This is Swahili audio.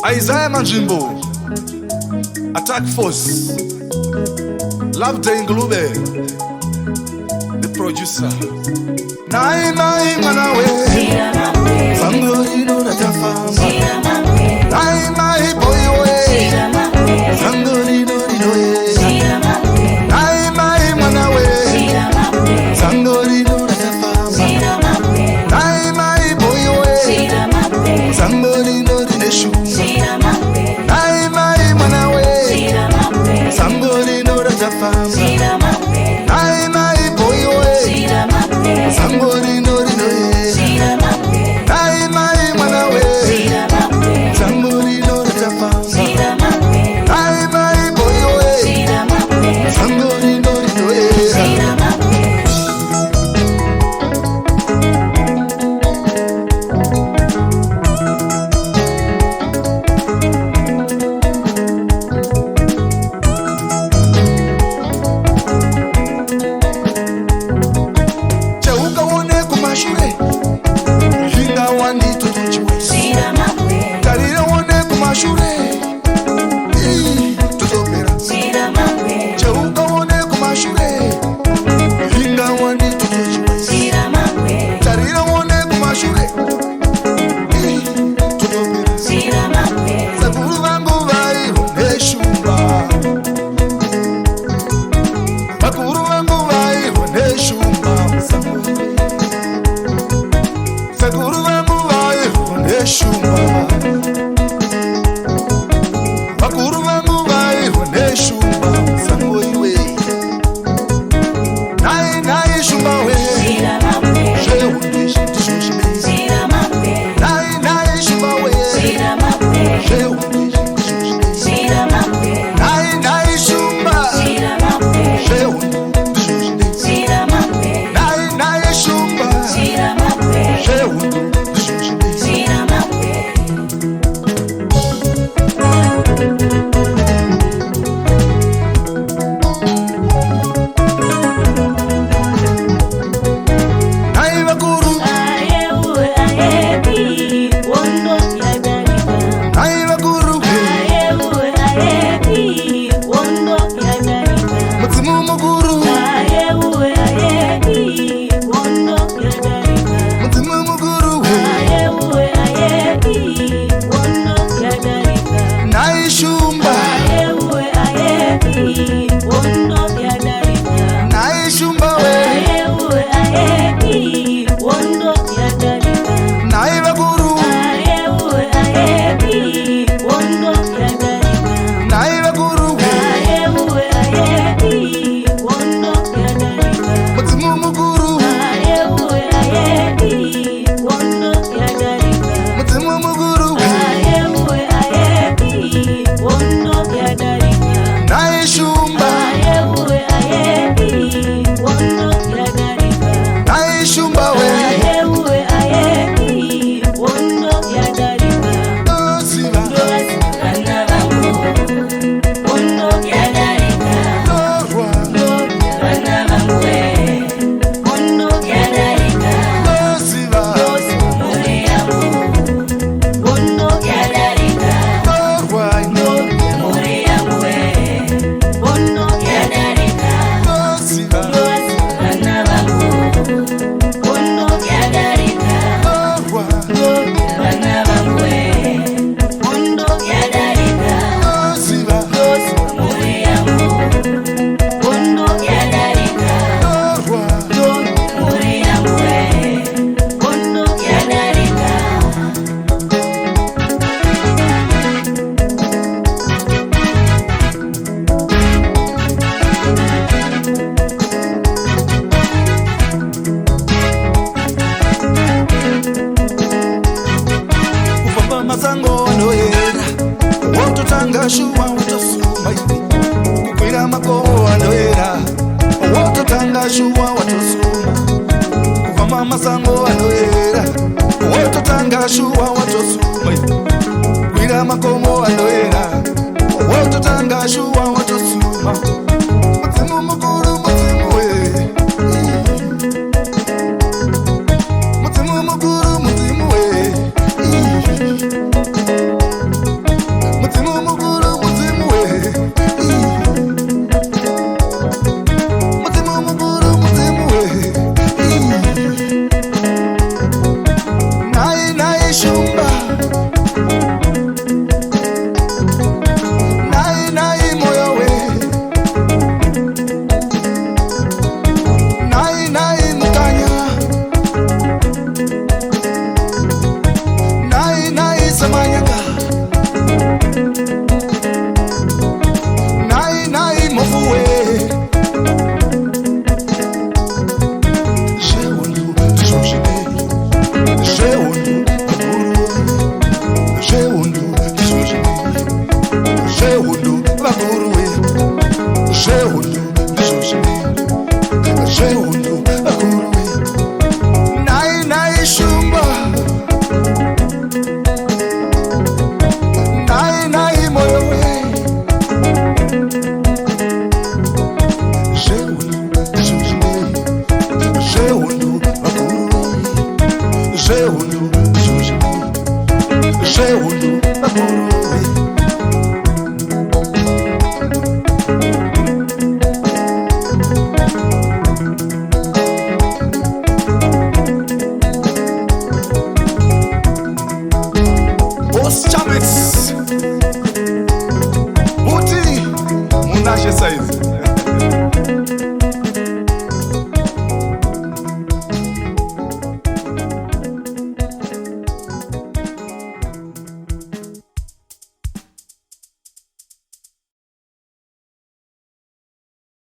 Isaiah Manjimbo, Attack Force, Love the Ingulube, the producer. Nai manawe, Sango hino na tafamba. Nai boy way, Sango hino ye. Nai manawe, Sango hino na tafamba. Nai boy way, Sango hino neshu. Nai manawe, Sango hino na tafamba. Nai boy way, Sango hino ye. Nai manawe, Sango hino na tafamba. Nai boy way, Sango hino ye. Cheuka wone kumashure, hinga wandi tutuchiwe. Tarira wone kumashure, tutopera. Cheuka wone kumashure, hinga wandi tutuchiwe. Tarira wone kumashure, tutopera. Sakuru vangu vai honeshumba, bakuru vangu vai honeshumba. Sakuru vangu vai honeshumba, bakuru vangu vai honeshumba. Sango iwe, nai shumba we. Sheundishi tishushime, nai shumba we. Sheundishi tishushime, nai shumba. Sheundishi tishushime, nai shumba. Sheundishi tishushime. Nai bakuru, nai bakuru, mutimu muguru, mutimu muguru. Nai shumba, nai shumba we. Nai bakuru, nai bakuru, mutimu muguru, mutimu muguru. Nai shumba, nai shumba we. Siva, masango anoyera, wototanga shuwa watosuma ivi. Kukwira makoho anoyera, wototanga shuwa watosuma. Kufama masango anoyera, wototanga shuwa watosuma ivi. Kukwira makoho anoyera, wototanga shuwa watosuma.